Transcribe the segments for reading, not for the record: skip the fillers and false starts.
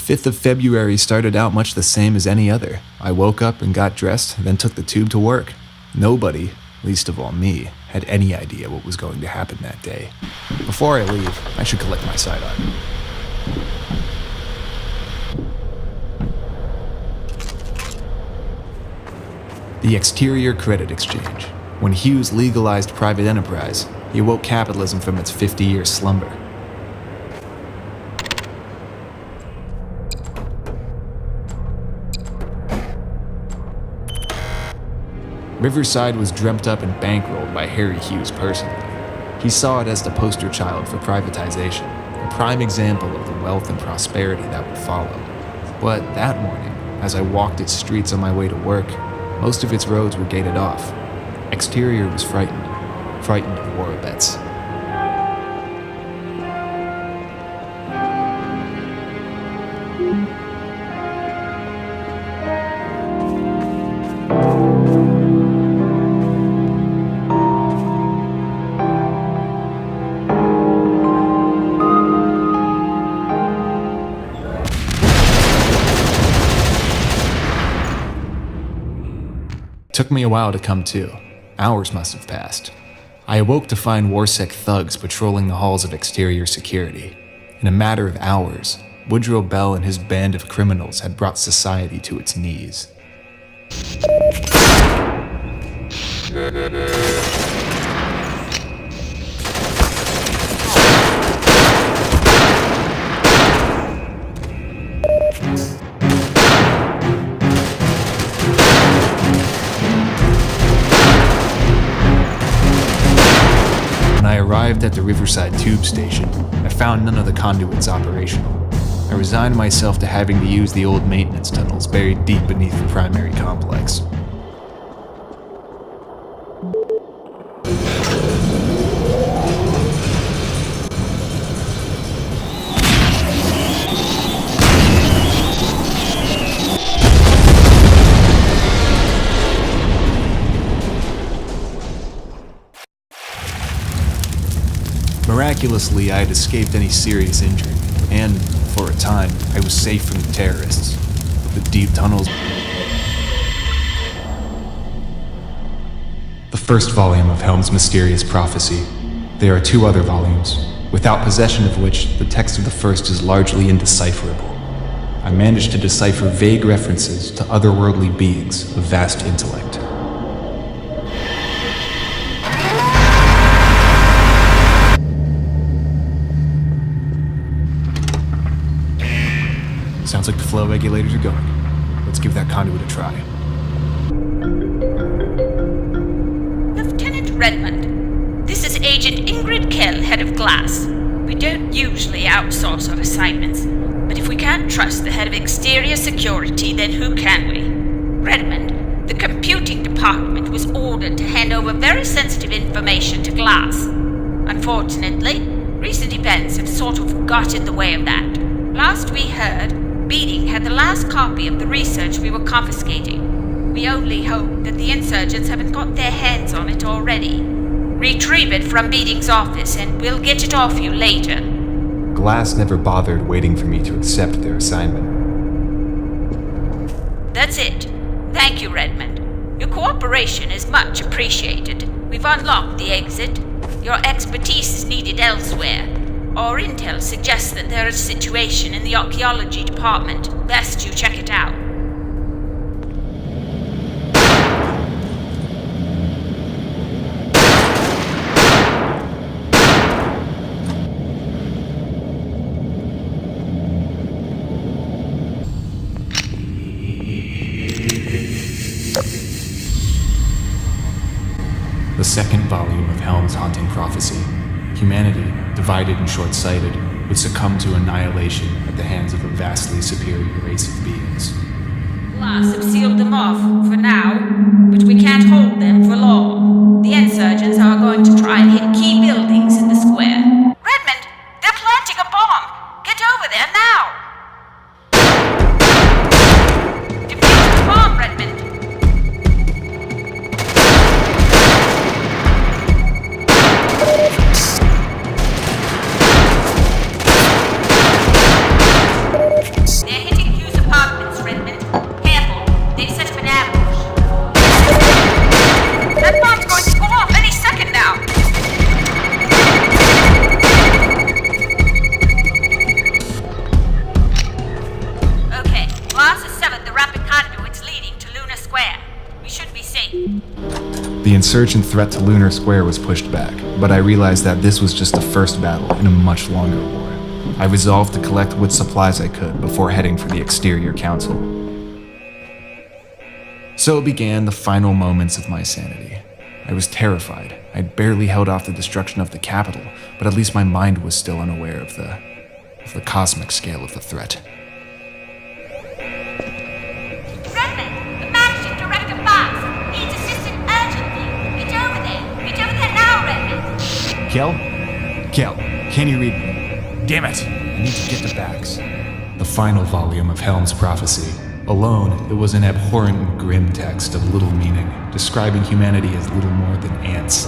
5th of February started out much the same as any other. I woke up and got dressed, then took the tube to work. Nobody, least of all me, had any idea what was going to happen that day. Before I leave, I should collect my sidearm. The Exterior Credit Exchange. When Hughes legalized private enterprise, he awoke capitalism from its 50-year slumber. Riverside was dreamt up and bankrolled by Harry Hughes personally. He saw it as the poster child for privatization, a prime example of the wealth and prosperity that would follow. But that morning, as I walked its streets on my way to work, most of its roads were gated off. Exterior was frightened of war bets. Took me a while to come to. Hours must have passed. I awoke to find Warsec thugs patrolling the halls of Exterior Security. In a matter of hours, Woodrow Bell and his band of criminals had brought society to its knees. When I arrived at the Riverside Tube Station, I found none of the conduits operational. I resigned myself to having to use the old maintenance tunnels buried deep beneath the primary complex. Miraculously, I had escaped any serious injury, and, for a time, I was safe from the terrorists. But the deep tunnels... The first volume of Helm's mysterious prophecy. There are 2 other volumes, without possession of which the text of the first is largely indecipherable. I managed to decipher vague references to otherworldly beings of vast intellect. Sounds like the flow regulators are going. Let's give that conduit a try. Lieutenant Redmond, this is Agent Ingrid Kell, head of glass. We don't usually outsource our assignments, but if we can't trust the head of exterior security, then who can we? Redmond, the computing department was ordered to hand over very sensitive information to glass. Unfortunately, recent events have sort of got in the way of that. Last we heard, Beating had the last copy of the research we were confiscating. We only hope that the insurgents haven't got their hands on it already. Retrieve it from Beating's office and we'll get it off you later. Glass never bothered waiting for me to accept their assignment. That's it. Thank you, Redmond. Your cooperation is much appreciated. We've unlocked the exit. Your expertise is needed elsewhere. Our intel suggests that there is a situation in the archaeology department. Best you check it out. The second volume of Helm's haunting prophecy. Humanity, divided and short-sighted, would succumb to annihilation at the hands of a vastly superior race of beings. Glass have sealed them off, for now, but we can't hold them for long. The insurgents are going to try and hit key buildings in the square. Redmond, they're planting a bomb! Get over there now! Defuse the bomb, Redmond! They're should be safe. The insurgent threat to Lunar Square was pushed back, but I realized that this was just the first battle in a much longer war. I resolved to collect what supplies I could before heading for the exterior council. So began the final moments of my sanity. I was terrified. I'd barely held off the destruction of the capital, but at least my mind was still unaware of the cosmic scale of the threat. Redmond, the managing director Fox needs assistance urgently. Get over there. Get over there now, Redmond. Kel, can you read me? Damn it! I need to get to Bax. The final volume of Helm's prophecy. Alone, it was an abhorrent and grim text of little meaning, describing humanity as little more than ants.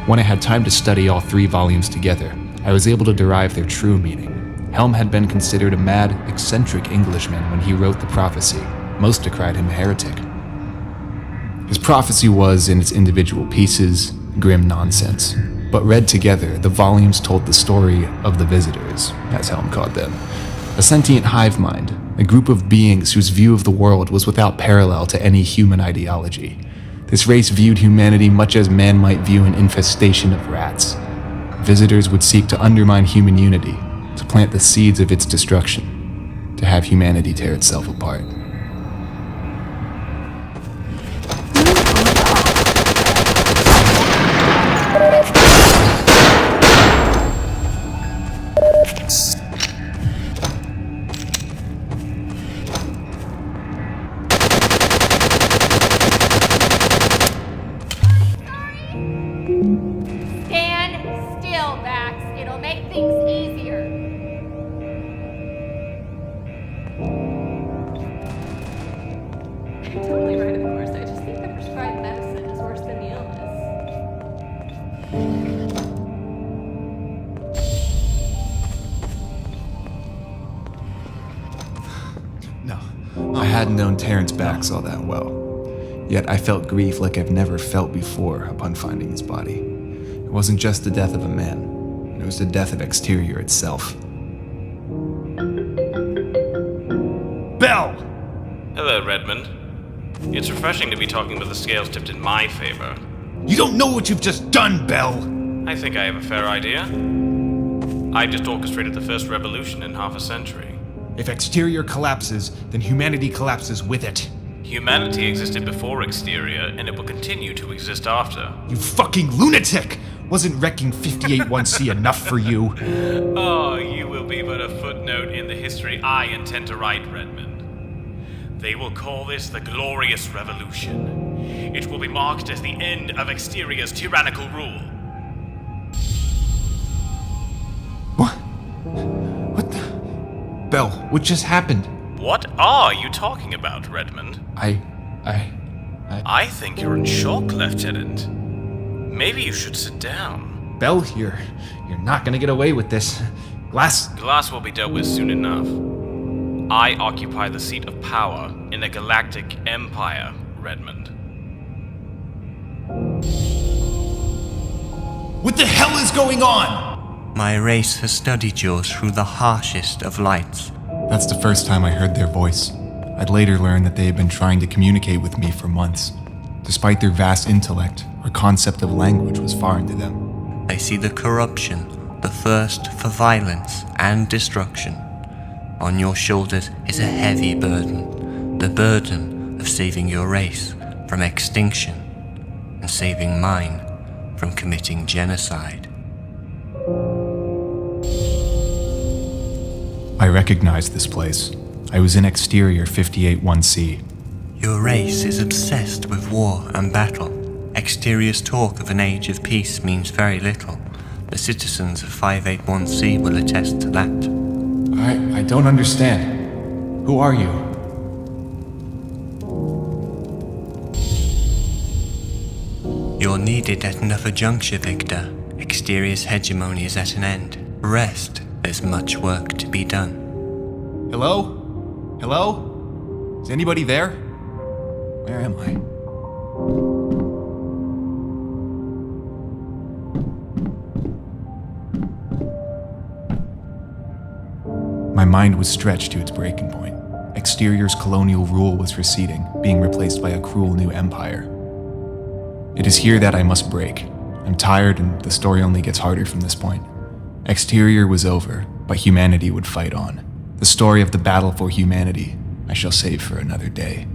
When I had time to study all 3 volumes together, I was able to derive their true meaning. Helm had been considered a mad, eccentric Englishman when he wrote the prophecy. Most decried him a heretic. His prophecy was, in its individual pieces, grim nonsense. But read together, the volumes told the story of the Visitors, as Helm called them. A sentient hive mind, a group of beings whose view of the world was without parallel to any human ideology. This race viewed humanity much as man might view an infestation of rats. Visitors would seek to undermine human unity, to plant the seeds of its destruction, to have humanity tear itself apart. Totally right, of course. I just think the prescribed medicine is worse than the illness. No. I hadn't known Terrence Bax all that well. Yet I felt grief like I've never felt before upon finding his body. It wasn't just the death of a man. It was the death of Exterior itself. Bell! Hello, Redmond. It's refreshing to be talking with the scales tipped in my favor. You don't know what you've just done, Bell! I think I have a fair idea. I just orchestrated the first revolution in half a century. If Exterior collapses, then humanity collapses with it. Humanity existed before Exterior, and it will continue to exist after. You fucking lunatic! Wasn't wrecking 58-1C enough for you? Oh, you will be but a footnote in the history I intend to write, Redmond. They will call this the Glorious Revolution. It will be marked as the end of Exterior's tyrannical rule. What the? Bell, what just happened? What are you talking about, Redmond? I think you're in shock, Lieutenant. Maybe you should sit down. Bell, you're not gonna get away with this. Glass will be dealt with soon enough. I occupy the seat of power in a galactic empire, Redmond. What the hell is going on? My race has studied yours through the harshest of lights. That's the first time I heard their voice. I'd later learn that they had been trying to communicate with me for months. Despite their vast intellect, our concept of language was foreign to them. I see the corruption, the thirst for violence and destruction. On your shoulders is a heavy burden, the burden of saving your race from extinction and saving mine from committing genocide. I recognized this place. I was in Exterior 58-1C. Your race is obsessed with war and battle. Exterior's talk of an age of peace means very little. The citizens of 581C will attest to that. I don't understand. Who are you? You're needed at another juncture, Victor. Exterior's hegemony is at an end. Rest. There's much work to be done. Hello? Hello? Is anybody there? Where am I? My mind was stretched to its breaking point. Exterior's colonial rule was receding, being replaced by a cruel new empire. It is here that I must break. I'm tired, and the story only gets harder from this point. Exterior was over, but humanity would fight on. The story of the battle for humanity I shall save for another day.